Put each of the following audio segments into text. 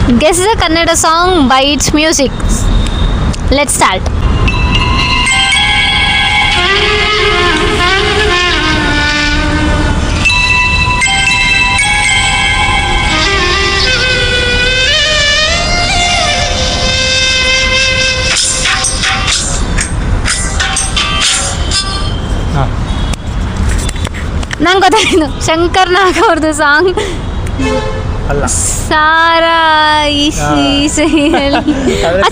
Guess the Kannada song by its music. Let's start. ನಂಗೆ ಗೊತ್ತಾಯಿತು, ಶಂಕರ್ ನಾಗ್ ಅವ್ರದ್ದು ಸಾಂಗ್ ಅಲ್ಲ ಸಾರಾ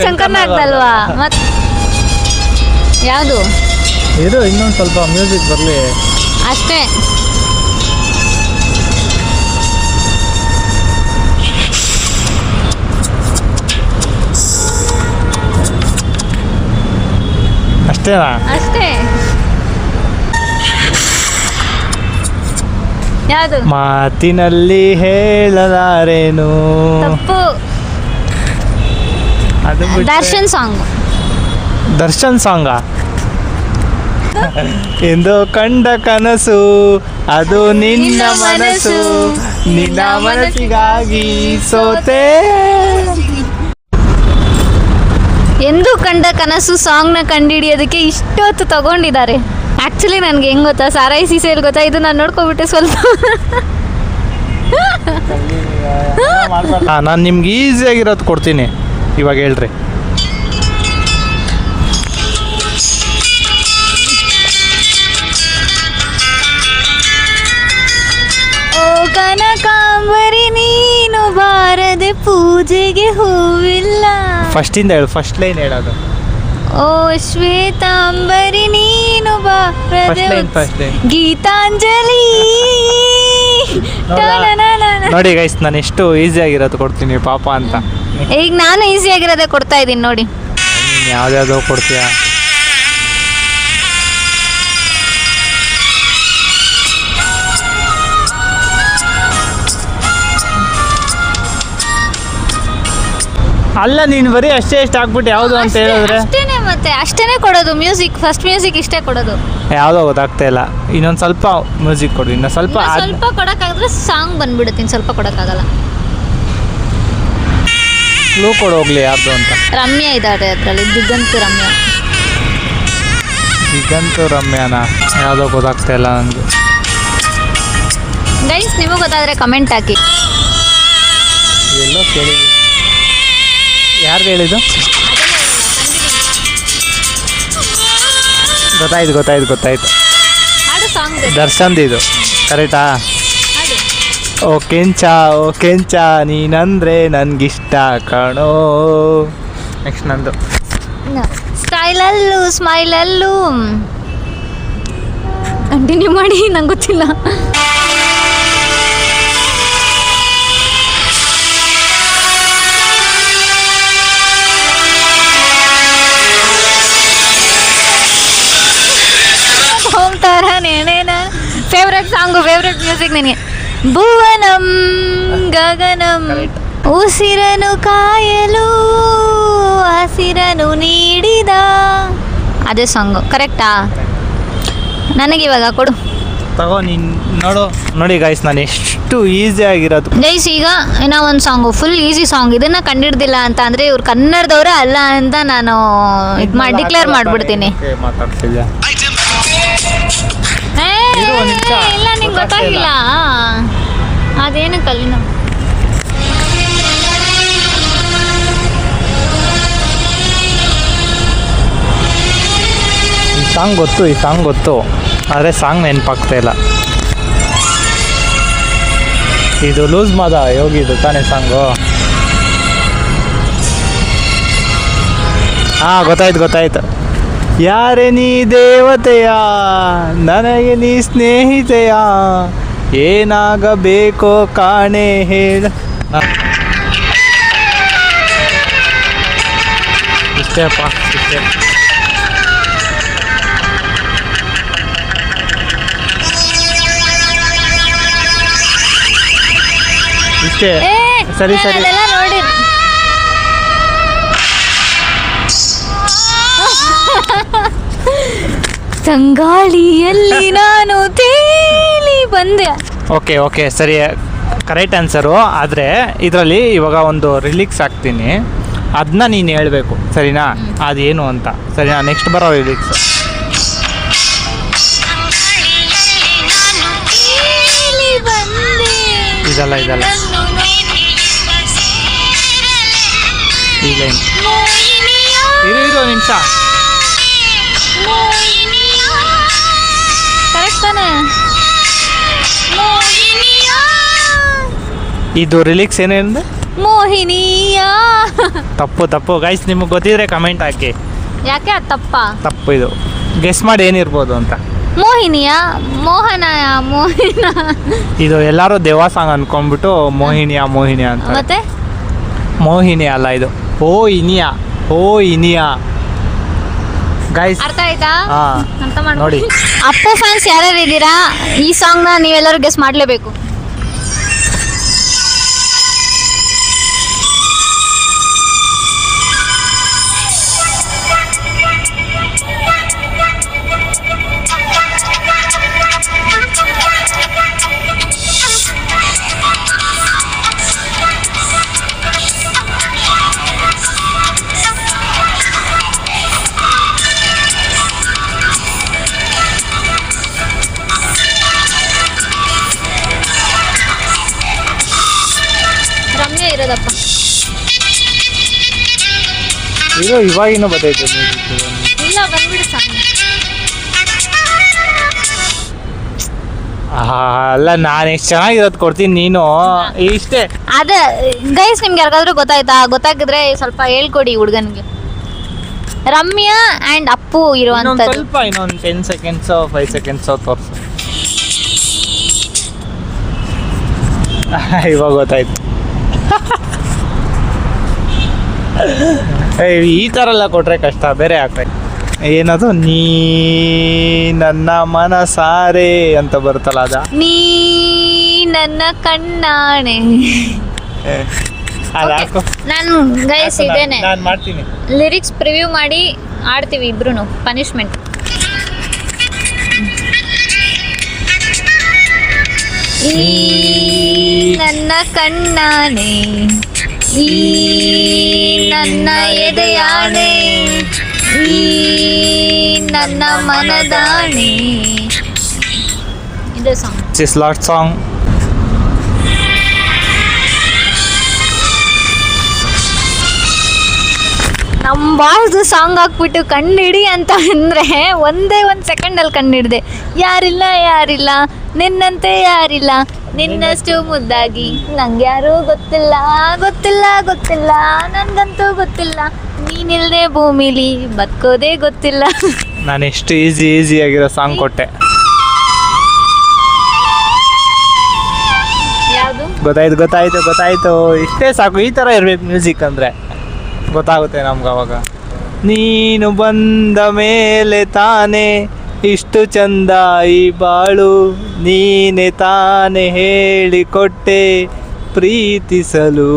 ಶಂಕರ್ ನಾಗ್ದಲ್ವಾ? ಮತ್ತೆ ಯಾವುದು? ಇದು ಇನ್ನೊಂದು ಸ್ವಲ್ಪ ಮ್ಯೂಸಿಕ್ ಬರಲಿ ಅಷ್ಟೇ. ಅಷ್ಟೇನಾ? ಅಷ್ಟೇ. ಯಾವುದು? ಮಾತಿನಲ್ಲಿ ಹೇಳಲಾರೇನು. ತಪ್ಪು. ಅದು ಬಿಟ್ರೆ- ದರ್ಶನ್ ಸಾಂಗ್. ದರ್ಶನ್ ಸಾಂಗ ಎಂದು ಕಂಡ ಕನಸು ಅದು ನಿನ್ನ ಮನಸ್ಸು, ನಿನ್ನ ಮನಸ್ಸಿಗಾಗಿ ಸೋತೆ. ಎಂದು ಕಂಡ ಕನಸು ಸಾಂಗ್ನ ಕಂಡುಹಿಡಿಯೋದಕ್ಕೆ ಇಷ್ಟೊತ್ತು ತಗೊಂಡಿದ್ದಾರೆ. ಆ್ಯಕ್ಚುಲಿ ನನಗೆ ಹೆಂಗೆ ಗೊತ್ತಾ, ಸಾರಾಯಿ ಸೀಸೆಯಲ್ಲಿ ಗೊತ್ತಾ, ಇದು ನಾನು ನೋಡ್ಕೊಬಿಟ್ಟೆ ಸ್ವಲ್ಪ. ನಾನು ನಿಮ್ಗೆ ಈಸಿಯಾಗಿರೋದು ಕೊಡ್ತೀನಿ, ಇವಾಗ ಹೇಳ್ರಿ. ಓ ಕನಕಾಂಬರಿ ನೀನು ಬಾರದೆ ಪೂಜೆಗೆ ಹೂವಿಲ್ಲ. ಫಸ್ಟಿಂದ ಹೇಳು, ಫಸ್ಟ್ ಲೈನ್ ಹೇಳೋದು. ಓ ಶ್ವೇತಾಂಬರಿ ನೀನು ಬಾರದೆ ಫಸ್ಟ್ ಲೈನ್ ಗೀತಾಂಜಲಿ. ನೋಡಿ ಗೈಸ್, ನಾನು ಎಷ್ಟು ಈಸಿಯಾಗಿರೋದು ಕೊಡ್ತೀನಿ ಪಾಪ ಅಂತ. ಈಗ ನಾನು ಈಸಿಯಾಗಿರೋದೇ ಕೊಡ್ತಾ ಇದ್ದೀನಿ ನೋಡಿ. ನೀನು ಯಾವ್ದ್ಯಾವ್ದೋ ಕೊಡ್ತೀಯ. ಅಲ್ಲ, ನೀನು ಬರೀ ಅಷ್ಟೇ ಎಷ್ಟು ಹಾಕ್ಬಿಟ್ಟು ಯಾವುದು ಅಂತ ಹೇಳಿದ್ರೆ ಅಷ್ಟೇನೆ, ಮತ್ತೆ ಅಷ್ಟೇನೆ ಕೊಡೋದು ಮ್ಯೂಸಿಕ್. ಫಸ್ಟ್ ಮ್ಯೂಸಿಕ್ ಇಷ್ಟೇ ಕೊಡೋದು. ಯಾವುದೋ ಗೊತ್ತಾಗ್ತಾ ಇಲ್ಲ. ಇನ್ನೊಂದು ಸ್ವಲ್ಪ ಮ್ಯೂಸಿಕ್ ಕೊಡು, ಇನ್ನು ಸ್ವಲ್ಪ ಸ್ವಲ್ಪ ಕೊಡೋಕ್ಕಾಗಿದ್ರೆ ಸಾಂಗ್ ಬಂದ್ಬಿಡುತ್ತೀನಿ, ಸ್ವಲ್ಪ ಕೊಡೋಕ್ಕಾಗಲ್ಲ. ಕ್ಲೂ ಕೊಡು ಹೋಗ್ಲಿ ಯಾರ್ದು ಅಂತ. ರಮ್ಯಾ ಇದ್ದಾರೆ ಅದರಲ್ಲಿ, ದಿಗಂತ್ ರಮ್ಯಾ. ದಿಗಂತು ರಮ್ಯಾನ ಯಾವುದೋ ಗೊತ್ತಾಗ್ತಾ ಇಲ್ಲ ನನಗೆ. ಗೈಸ್, ನಿಮಗೆ ಗೊತ್ತಾದರೆ ಕಮೆಂಟ್ ಹಾಕಿ. ಎಲ್ಲೋ ಕೇಳಿದ್ದೀನಿ. ಯಾರ್ದು ಹೇಳಿದ್ದು? ಗೊತ್ತಾಯ್ತು. ಹಾಡು ಸಾಂಗ್ ದರ್ಶನ್ದು ಇದು ಕರೆಕ್ಟಾ? ಹಾಡು. ಓ ಕೆಂಚ ನೀನಂದ್ರೆ ನನಗಿಷ್ಟ ಕಣೋ. ನೆಕ್ಸ್ಟ್ ನಂದು. ಸ್ಟೈಲಲ್ಲೂ ಸ್ಮೈಲಲ್ಲೂ ಕಂಟಿನ್ಯೂ ಮಾಡಿ, ನಂಗೆ ಗೊತ್ತಿಲ್ಲ. ಹೋಗ್ತಾರ ನೇನೇನ ಫೇವ್ರೆಟ್ ಸಾಂಗು, ಫೇವ್ರೆಟ್ ಮ್ಯೂಸಿಕ್ ನನಗೆ. ಭುವನಂ ಗಗನಂ ಉಸಿರನು ಕಾಯಲು ಹಸಿರನು ನೀಡಿದ, ಅದೇ ಸಾಂಗು. ಕರೆಕ್ಟಾ? ನನಗಿವಾಗ ಕೊಡು. ತಗೋ ನೀನು ನೋಡಿ ಗೈಸ್, ನಾನು ಎಷ್ಟು ಈಸಿ ಆಗಿರೋದು. ಗೈಸ್, ಈಗ ಇನ್ನೂ ಒಂದು ಸಾಂಗು ಫುಲ್ ಈಸಿ ಸಾಂಗ್. ಇದನ್ನು ಕಂಡಿಡ್ದಿಲ್ಲ ಅಂತ ಅಂದರೆ ಇವ್ರು ಕನ್ನಡದವರೇ ಅಲ್ಲ ಅಂತ ನಾನು ಇದು ಮಾಡಿ ಡಿಕ್ಲೇರ್ ಮಾಡಿಬಿಡ್ತೀನಿ. ಮಾತಾಡ್ತಿದ್ಯಾ? ಇಲ್ಲ, ನಿಂಗೆ ಗೊತ್ತಾಗಿಲ್ಲ ಅದೇನಕ್ಕಲ್ಲಿ ನಾವು ಈ ಸಾಂಗ್ ಗೊತ್ತು ಆದರೆ ಸಾಂಗ್ ನೆನಪಾಗ್ತಾ ಇಲ್ಲ. ಇದು ಲೂಸ್ ಮಾದ ಯೋಗಿದು ತಾನೇ ಸಾಂಗು? ಹಾಂ, ಗೊತ್ತಾಯ್ತು. ಯಾರೇ ನೀ ದೇವತೆಯ, ನನಗೆ ನೀ ಸ್ನೇಹಿತೆಯ, ಏನಾಗಬೇಕೋ ಕಾಣೆ ಹೇಳ. ಇಷ್ಟೇ. ಸರಿ ನೋಡಿ. ತಂಗಾಳಿಯಲ್ಲಿ ನಾನು ತೇಲಿ ಬಂದೆ. ಓಕೆ ಸರಿ, ಕರೆಕ್ಟ್ ಆನ್ಸರು. ಆದರೆ ಇದರಲ್ಲಿ ಇವಾಗ ಒಂದು ರಿಲಿಕ್ಸ್ ಹಾಕ್ತೀನಿ, ಅದನ್ನ ನೀನು ಹೇಳಬೇಕು, ಸರಿನಾ? ಅದೇನು ಅಂತ, ಸರಿನಾ? ನೆಕ್ಸ್ಟ್ ಬರೋ ರಿಲಿಕ್ಸ್ ಇದಲ್ಲ ಈ ಲೈನ್. ಇರು ನಿಮಿಷ. ಕರೆಕ್ಟ್ ತಾನೆ? ಇದು ರಿಲಿಕ್ಸ್ ಏನೇನಿದೆ? ಮೋಹಿನಿಯ. ತಪ್ಪು ಗೈಸ್, ನಿಮಗೆ ಗೊತ್ತಿದ್ರೆ ಕಮೆಂಟ್ ಹಾಕಿ. ಯಾಕೆ ಅದು ತಪ್ಪು ಇದು. ಗೆಸ್ ಮಾಡಿ ಏನಿರ್ಬೋದು ಅಂತ. ಮೋಹಿನಿಯ, ಮೋಹನ. ಇದು ಎಲ್ಲರೂ ದೇವಾ ಸಾಂಗ್ ಅನ್ಕೊಂಡ್ಬಿಟ್ಟು ಮೋಹಿನಿಯ ಅಂತ. ಮತ್ತೆ ಮೋಹಿನಿ ಅಲ್ಲ, ಇದು ಓ ಇನಿಯಾ ಗೈಸ್. ಅರ್ಥ ಆಯ್ತಾ? ಅರ್ಥ ನೋಡಿ. ಅಪ್ಪು ಫ್ಯಾನ್ಸ್ ಯಾರ್ಯಾರು ಇದ್ದೀರಾ, ಈ ಸಾಂಗ್ನ ನೀವೆಲ್ಲರೂ ಗೆಸ್ ಮಾಡಲೇಬೇಕು. ರಮ್ಯಾ ಇರೋದಪ್ಪ. ಇದು ಇವಾಗಿನೂ ಬರ್ತೈತೆ. ಇಲ್ಲ, ಬಂದ್ಬಿಡು ಸಾಂಗ್. ಅಲ್ಲ, ನಾನು ಎಷ್ಟು ಚೆನ್ನಾಗಿರೋದು ಕೊಡ್ತೀನಿ, ನೀನು ಇಷ್ಟೇ. ಅದೇ ಗೈಸ್, ನಿಮ್ಗೆ ಯಾರಿಗಾದ್ರೂ ಗೊತ್ತಾಯ್ತಾ? ಗೊತ್ತಾಗಿದ್ರೆ ಸ್ವಲ್ಪ ಹೇಳ್ಕೊಡಿ ಹುಡುಗನಿಗೆ. ರಮ್ಯಾ ಆ್ಯಂಡ್ ಅಪ್ಪು ಇರುವಂಥದ್ದು. ಸ್ವಲ್ಪ ಇನ್ನೊಂದು 10 ಸೆಕೆಂಡ್ಸೋ 5 ಸೆಕೆಂಡ್ಸೋ ತೋರಿಸು. ಇವಾಗ ಗೊತ್ತಾಯ್ತು. ಈ ಥರ ಎಲ್ಲ ಕೊಟ್ರೆ ಕಷ್ಟ, ಬೇರೆ ಹಾಕ್ಬೇಕು. ಏನದು? ನೀ ನನ್ನ ಮನಸಾರೆ ಅಂತ ಬರುತ್ತಲ್ಲ, ಅದ? ನೀ ನನ್ನ ಕಣ್ಣಾಣೆ. ಅದಾಕು. ನಾನು ಗೈಸ್ ಇದೇನೆ, ನಾನು ಮಾಡ್ತೀನಿ. ಲಿರಿಕ್ಸ್ ಪ್ರಿವ್ಯೂ ಮಾಡಿ ಆಡ್ತೀವಿ ಇಬ್ರು. ಪನಿಷ್ಮೆಂಟ್. ಈ ನನ್ನ ಕಣ್ಣಾಣೆ, ಈ ನನ್ನ ಎದೆಯಾಣೆ, ಈ ನನ್ನ ಮನದಾಣೆ. ಇದು song. This is last song. ನಮ್ಮ ಬಾಸ್ದು ಸಾಂಗ್ ಹಾಕ್ಬಿಟ್ಟು ಕಂಡಿಡಿ ಅಂತ ಅಂದರೆ ಒಂದೇ ಒಂದು ಸೆಕೆಂಡಲ್ಲಿ ಕಂಡಿಡ್ದೆ. ಯಾರಿಲ್ಲ ನಿನ್ನಂತೆ ಯಾರಿಲ್ಲ, ನಿನ್ನಷ್ಟು ಮುದ್ದಾಗಿ ನಂಗೆ ಯಾರೂ ಗೊತ್ತಿಲ್ಲ ನನಗಂತೂ ಗೊತ್ತಿಲ್ಲ, ನೀನಿಲ್ಲದೆ ಭೂಮಿಲಿ ಬದುಕೋದೇ ಗೊತ್ತಿಲ್ಲ. ನಾನು ಎಷ್ಟು ಈಸಿ ಆಗಿರೋ ಸಾಂಗ್ ಕೊಟ್ಟೆ. ಯಾವುದು? ಗೊತ್ತಾಯ್ತು. ಇಷ್ಟೇ ಸಾಕು. ಈ ಥರ ಇರ್ಬೇಕು ಮ್ಯೂಸಿಕ್ ಅಂದರೆ, ಗೊತ್ತಾಗುತ್ತೆ ನಮ್ಗೆ ಅವಾಗ. ನೀನು ಬಂದ ಮೇಲೆ ತಾನೇ ಇಷ್ಟು ಚಂದ ಈ ಬಾಳು, ನೀನೆ ತಾನೇ ಹೇಳಿಕೊಟ್ಟೆ ಪ್ರೀತಿಸಲು.